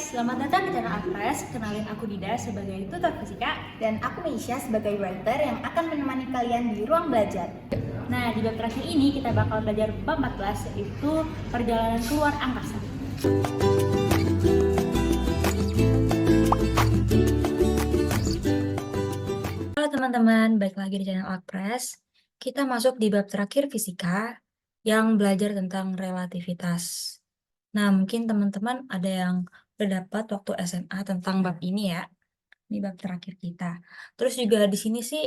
Selamat datang di channel Apres. Kenalin aku Dida sebagai tutor fisika. Dan aku Meisha sebagai writer yang akan menemani kalian di ruang belajar. Nah, di bab terakhir ini kita bakal belajar bab 14, yaitu perjalanan keluar angkasa. Halo teman-teman, balik lagi di channel Apres. Kita masuk di bab terakhir fisika yang belajar tentang relativitas. Nah, mungkin teman-teman ada yang berdapat waktu SMA tentang bab ini ya. Ini bab terakhir kita. Terus juga di sini sih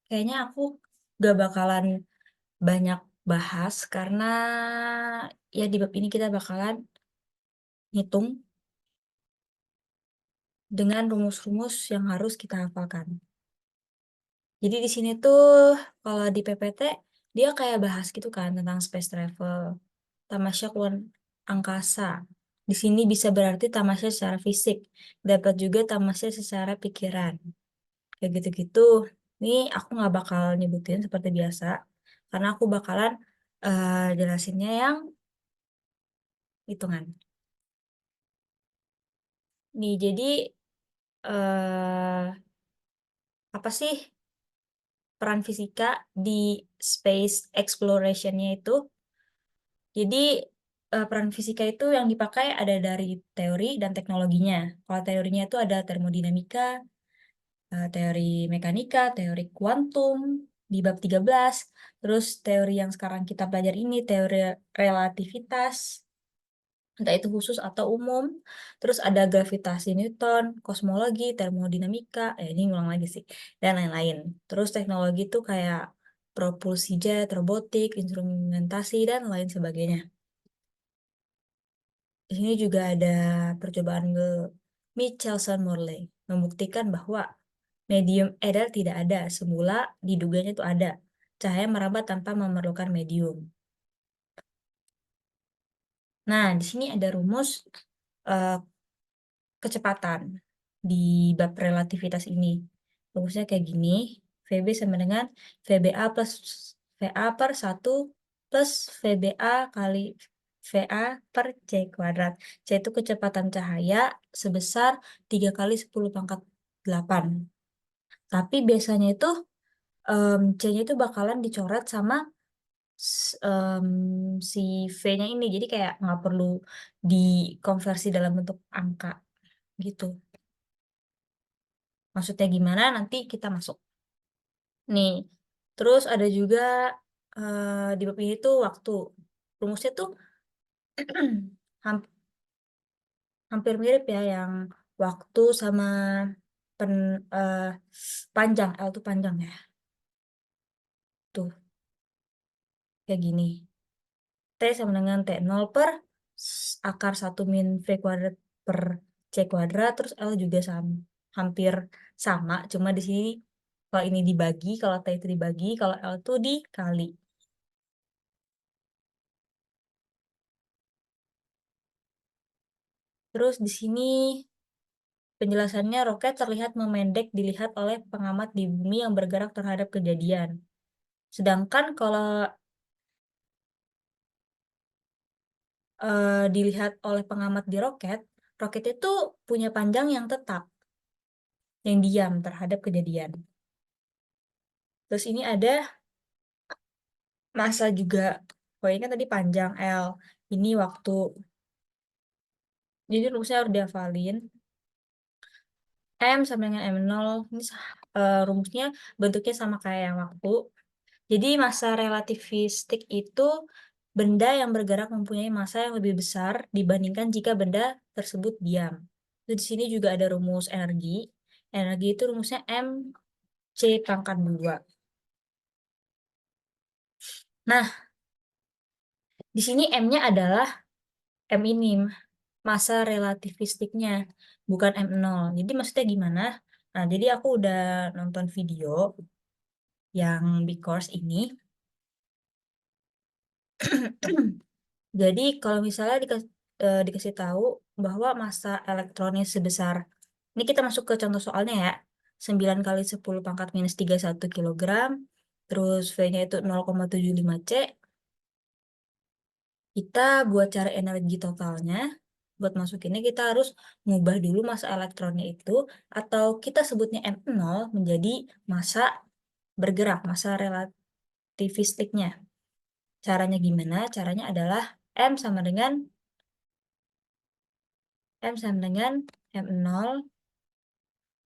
kayaknya aku gak bakalan banyak bahas karena ya di bab ini kita bakalan ngitung dengan rumus-rumus yang harus kita hafalkan. Jadi di sini tuh kalau di PPT dia kayak bahas gitu kan tentang space travel, tamasya keluar angkasa. Di sini bisa berarti tamasya secara fisik, dapat juga tamasya secara pikiran. Kayak gitu-gitu. Ini aku nggak bakal nyebutin seperti biasa, karena aku bakalan jelasinnya yang hitungan. Nih, jadi eh apa sih peran fisika di space exploration-nya itu? Jadi peran fisika itu yang dipakai ada dari teori dan teknologinya. Kalau teorinya itu ada termodinamika, teori mekanika, teori kuantum di bab 13, terus teori yang sekarang kita pelajari ini teori relativitas, entah itu khusus atau umum, terus ada gravitasi Newton, kosmologi, termodinamika, ini ngulang lagi sih, dan lain-lain. Terus teknologi itu kayak propulsi jet, robotik, instrumentasi, dan lain sebagainya. Di sini juga ada percobaan Michelson-Morley membuktikan bahwa medium edar tidak ada, semula diduganya itu ada. Cahaya merambat tanpa memerlukan medium. Nah, di sini ada rumus kecepatan di bab relativitas ini. Rumusnya kayak gini, VB sama dengan VBA plus VA per 1 plus VBA kali VA per C kuadrat. C itu kecepatan cahaya sebesar 3 kali 10 pangkat 8. Tapi biasanya itu C-nya itu bakalan dicoret sama si V-nya ini. Jadi kayak nggak perlu dikonversi dalam bentuk angka gitu. Maksudnya gimana nanti kita masuk. Nih, terus ada juga di bab ini tuh waktu. Rumusnya tuh hampir mirip ya, yang waktu sama pen, eh, panjang. L tuh panjang ya. Tuh, kayak gini. T sama dengan T0 per akar 1 min V kuadrat per C kuadrat. Terus L juga sama, hampir sama. Cuma di sini kalau ini dibagi, kalau T itu dibagi, kalau L itu dikali. Terus di sini penjelasannya, roket terlihat memendek dilihat oleh pengamat di bumi yang bergerak terhadap kejadian. Sedangkan kalau dilihat oleh pengamat di roket, roket itu punya panjang yang tetap, yang diam terhadap kejadian. Terus ini ada massa juga. Oh, ini kan tadi panjang L, ini waktu. Jadi rumusnya harus dihafalin. M sama dengan M0, ini rumusnya bentuknya sama kayak yang waktu. Jadi massa relativistik itu benda yang bergerak mempunyai massa yang lebih besar dibandingkan jika benda tersebut diam. Terus di sini juga ada rumus energi. Energi itu rumusnya MC pangkat 2. Nah, di sini M-nya adalah M ini, massa relativistiknya, bukan M0. Jadi maksudnya gimana? Nah, jadi aku udah nonton video yang big course ini. Jadi kalau misalnya dikasih tahu bahwa massa elektronnya sebesar, ini kita masuk ke contoh soalnya ya, 9 kali 10 pangkat minus 31 kilogram, terus V-nya itu 0,75 C, kita buat cari energi totalnya, buat masukinnya kita harus ngubah dulu massa elektronnya itu, atau kita sebutnya M0 menjadi massa bergerak, massa relativistiknya. Caranya gimana? Caranya adalah M sama dengan M0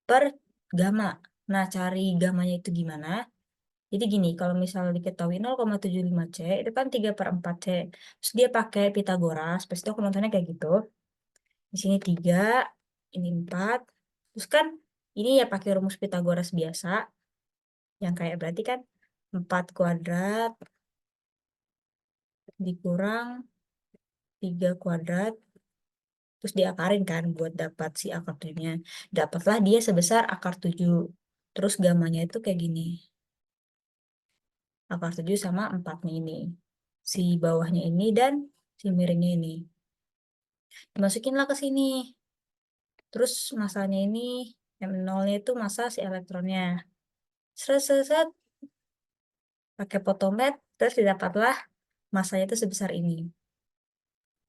per gamma. Nah, cari gammanya itu gimana? Jadi gini, kalau misalnya diketahui 0,75 C, itu kan 3/4 C. Terus dia pakai Pitagoras, pasti aku nontonnya kayak gitu. Di sini 3, ini 4. Terus kan ini ya pakai rumus Pitagoras biasa, yang kayak berarti kan 4 kuadrat dikurang 3 kuadrat, terus diakarin kan buat dapat si akar 7-nya. Dapatlah dia sebesar akar 7. Terus gamanya itu kayak gini. Akar 7 sama 4-nya ini. Si bawahnya ini dan si miringnya ini. Dimasukinlah ke sini. Terus masanya ini, M0-nya itu massa si elektronnya. Seret, seret, seret, pakai potomet, terus didapatlah massanya itu sebesar ini.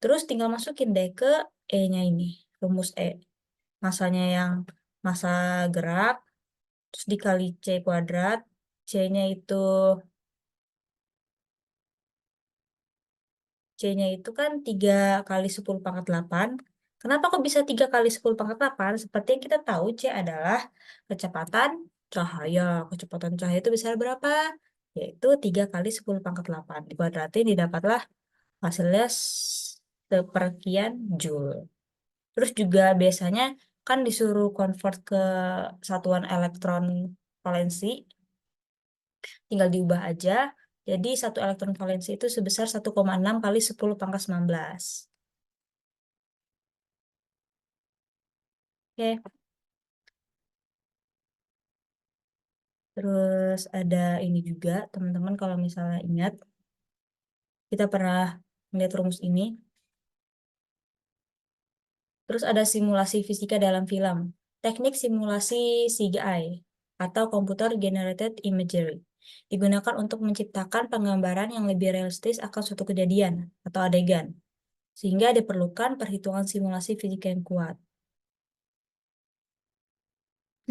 Terus tinggal masukin deh ke E-nya ini, rumus E. Massanya yang massa gerak, terus dikali C kuadrat, C-nya itu C-nya itu kan 3 kali 10 pangkat 8. Kenapa kok bisa 3 kali 10 pangkat 8? Seperti yang kita tahu, C adalah kecepatan cahaya. Kecepatan cahaya itu besar berapa? Yaitu 3 kali 10 pangkat 8. Dikuadratin, didapatlah hasilnya seperkian joule. Terus juga biasanya kan disuruh convert ke satuan elektron valensi. Tinggal diubah aja. Jadi satu elektron valensi itu sebesar 1,6 kali 10 pangkat 19. Oke, terus ada ini juga, teman-teman kalau misalnya ingat, kita pernah melihat rumus ini. Terus ada simulasi fisika dalam film. Teknik simulasi CGI atau Computer Generated Imagery digunakan untuk menciptakan penggambaran yang lebih realistis akan suatu kejadian atau adegan, sehingga diperlukan perhitungan simulasi fisika yang kuat.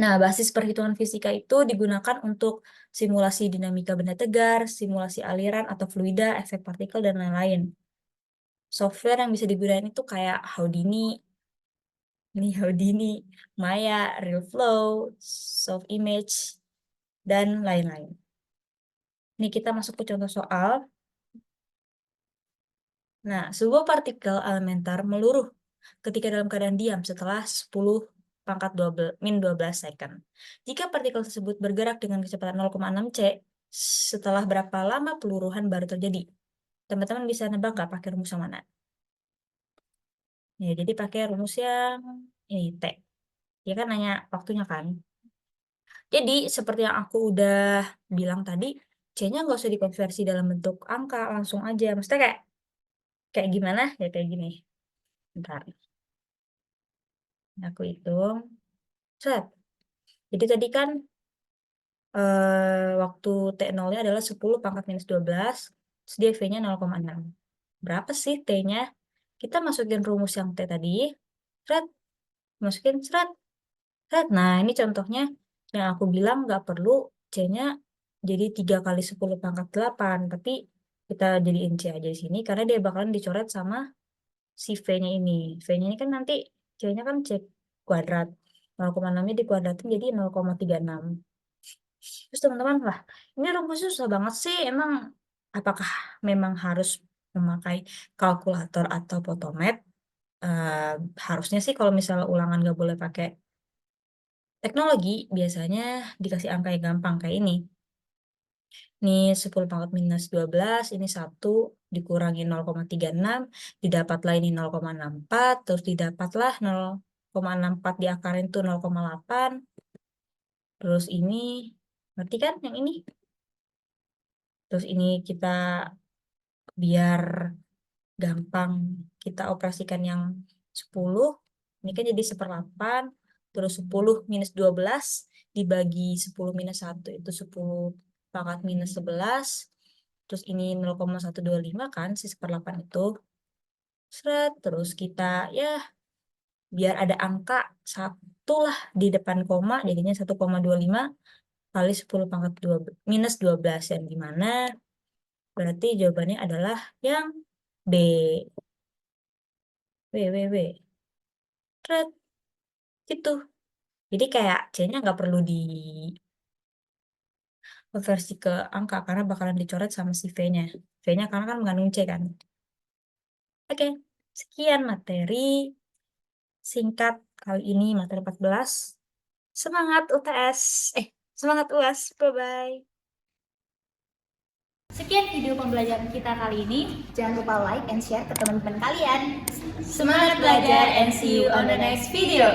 Nah, basis perhitungan fisika itu digunakan untuk simulasi dinamika benda tegar, simulasi aliran atau fluida, efek partikel, dan lain-lain. Software yang bisa digunakan itu kayak Houdini, Maya, RealFlow, SoftImage, dan lain-lain. Ini kita masuk ke contoh soal. Nah, sebuah partikel elementar meluruh ketika dalam keadaan diam setelah 10 pangkat 12 second. Jika partikel tersebut bergerak dengan kecepatan 0,6 C, setelah berapa lama peluruhan baru terjadi? Teman-teman bisa nebak nggak pakai rumus yang mana? Ya, jadi pakai rumus yang ini, T. Ya kan nanya waktunya kan? Jadi, seperti yang aku udah bilang tadi, C-nya nggak usah dikonversi dalam bentuk angka, langsung aja. Maksudnya kayak gimana? Ya kayak gini. Bentar, aku hitung. Set. Jadi tadi kan waktu T0-nya adalah 10 pangkat minus 12, terus dia V-nya 0,6. Berapa sih T-nya? Kita masukin rumus yang T tadi, seret, masukin seret, seret. Nah, ini contohnya yang aku bilang nggak perlu C-nya jadi 3 kali 10 pangkat 8, tapi kita jadiin C aja di sini, karena dia bakalan dicoret sama si V-nya ini. V-nya ini kan nanti C-nya kan C kuadrat. 0,6-nya dikuadratin jadi 0,36. Terus teman-teman, wah, ini rumusnya susah banget sih. Emang apakah memang harus memakai kalkulator atau potomet? Eh, Harusnya sih kalau misalnya ulangan nggak boleh pakai teknologi, biasanya dikasih angka yang gampang kayak ini. Ini 10 pangkat minus 12, ini 1, dikurangi 0,36, didapatlah ini 0,64, terus didapatlah 0,64 diakarin tuh 0,8, terus ini, ngerti kan yang ini? Terus ini kita biar gampang kita operasikan yang 10, ini kan jadi 1/8, terus 10 minus 12 dibagi 10 minus 1 itu 10 pangkat minus 11, terus ini 0,125 kan si 1/8 itu. Seret, terus kita ya biar ada angka 1 lah di depan koma, jadinya 1,25 kali 10 pangkat 2 minus 12, yang dimana berarti jawabannya adalah yang B. W. Seret, gitu. Jadi kayak C-nya nggak perlu di konversi ke angka karena bakalan dicoret sama si V-nya. V-nya karena kan mengandung C kan. Oke, sekian materi singkat kali ini, materi 14. Semangat UTS. Semangat UAS. Bye-bye. Sekian video pembelajaran kita kali ini. Jangan lupa like and share ke teman-teman kalian. Semangat belajar and see you on the next video.